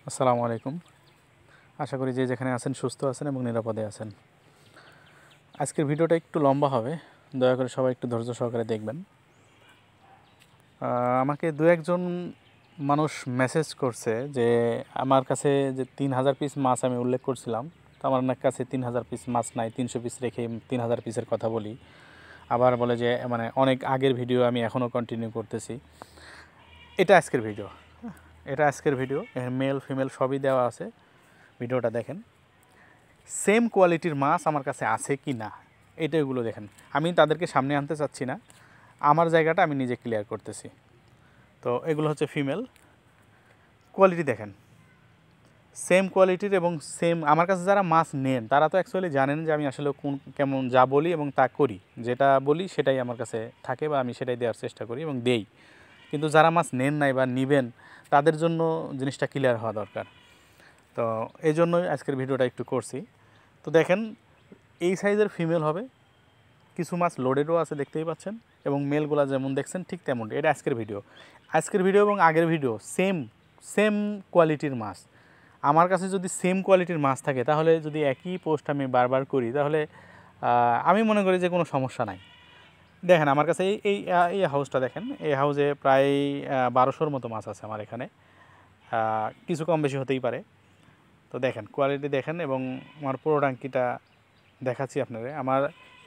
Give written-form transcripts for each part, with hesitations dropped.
আসসালামু আলাইকুম। আশা করি যে যেখানে আছেন সুস্থ আছেন এবং নিরাপদে আছেন। আজকের ভিডিওটা একটু লম্বা হবে, দয়া করে সবাই একটু ধৈর্য সহকারে দেখবেন। আমাকে দু একজন মানুষ মেসেজ করছে যে আমার কাছে যে 3000 পিস মাছ আমি উল্লেখ করছিলাম, তো আমার কাছে 3000 পিস মাছ নাই, 300 পিস রেখে 3000 পিসের কথা বলি। আবার বলে যে মানে অনেক আগের ভিডিও আমি এখনও কন্টিনিউ করতেছি। এটা আজকের ভিডিও, এটা আজকের ভিডিও, মেল ফিমেল সবই দেওয়া আছে। ভিডিওটা দেখেন। সেম কোয়ালিটির মাছ আমার কাছে আছে কি না এটাগুলো দেখেন। আমি তাদেরকে সামনে আনতে চাচ্ছি না, আমার জায়গাটা আমি নিজে ক্লিয়ার করতেছি। তো এগুলো হচ্ছে ফিমেল। কোয়ালিটি দেখেন, সেম কোয়ালিটির এবং সেম। আমার কাছে যারা মাছ নেন তারা তো অ্যাকচুয়ালি জানেন যে আমি আসলে কোন কেমন যা বলি এবং তা করি, যেটা বলি সেটাই আমার কাছে থাকে বা আমি সেটাই দেওয়ার চেষ্টা করি এবং দেই। কিন্তু যারা মাছ নেন নাই বা নেবেন তাদের জন্য জিনিসটা ক্লিয়ার হওয়া দরকার। তো এই জন্যই আজকের ভিডিওটা একটু করছি। তো দেখেন, এই সাইজের ফিমেল হবে, কিছু মাছ লোডেডও আছে দেখতেই পাচ্ছেন, এবং মেলগুলা যেমন দেখছেন ঠিক তেমন। এটা আজকের ভিডিও এবং আগের ভিডিও সেম সেম কোয়ালিটির মাছ। আমার কাছে যদি সেম কোয়ালিটির মাছ থাকে তাহলে যদি একই পোস্ট আমি বারবার করি তাহলে আমি মনে করি যে কোনো সমস্যা নাই। দেখেন আমার কাছে এই এই হাউসটা দেখেন, এই হাউসে প্রায় 1200-র মতো মাছ আছে আমার এখানে। কিছু কম বেশি হতেই পারে। তো দেখেন কোয়ালিটি দেখেন, এবং আমার পুরো ট্যাঙ্কিটা দেখাচ্ছি আপনাদের। আমার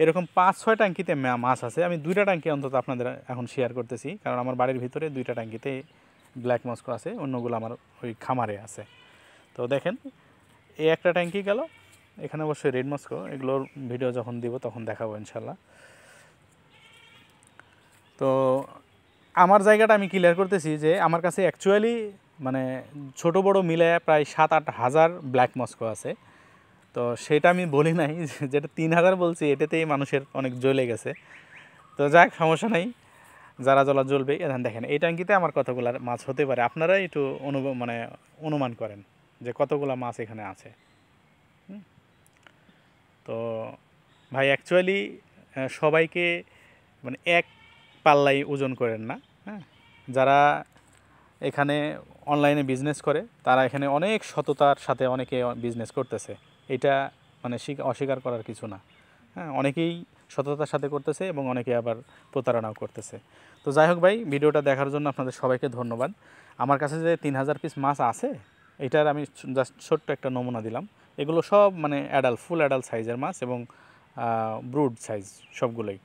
এরকম 5-6 ট্যাঙ্কিতে মাছ আছে। আমি 2টা ট্যাঙ্কি অন্তত আপনাদের এখন শেয়ার করতেছি, কারণ আমার বাড়ির ভিতরে 2টা ট্যাঙ্কিতে ব্ল্যাক মস্কো আছে, অন্যগুলো আমার ওই খামারে আছে। তো দেখেন, এই একটা ট্যাঙ্কি গেল, এখানে অবশ্যই রেড মস্কো, এগুলোর ভিডিও যখন দিব তখন দেখাবো ইনশাল্লাহ। তো আমার জায়গাটা আমি ক্লিয়ার করতেছি যে আমার কাছে অ্যাকচুয়ালি মানে ছোট বড় মিলায় প্রায় 7-8 হাজার ব্ল্যাক মস্কো আছে। তো সেটা আমি বলি নাই, যেটা 3000 বলছি এটাতেই মানুষের অনেক জ্বলে গেছে। তো যাক, সমস্যা নাই, যারা জ্বলা জ্বলবে। এখন দেখেন এই ট্যাঙ্কিতে আমার কতগুলো মাছ হতে পারে, আপনারা একটু অনুমান করেন যে কতগুলো মাছ এখানে আছে। তো ভাই অ্যাকচুয়ালি সবাইকে মানে এক পাল্লাই ওজন করেন না। হ্যাঁ, যারা এখানে অনলাইনে বিজনেস করে তারা এখানে অনেক সততার সাথে অনেকে বিজনেস করতেছে। এটা মানে অস্বীকার করার কিছু না। হ্যাঁ, অনেকেই সততার সাথে করতেছে এবং অনেকে আবার প্রতারণাও করতেছে। তো যাই হোক ভাই, ভিডিওটা দেখার জন্য আপনাদের সবাইকে ধন্যবাদ। আমার কাছে যে 3000 পিস মাছ আছে, এটার আমি জাস্ট ছোট্ট একটা নমুনা দিলাম। এগুলো সব মানে ফুল অ্যাডাল্ট সাইজের মাছ এবং ব্রুড সাইজ সবগুলোই।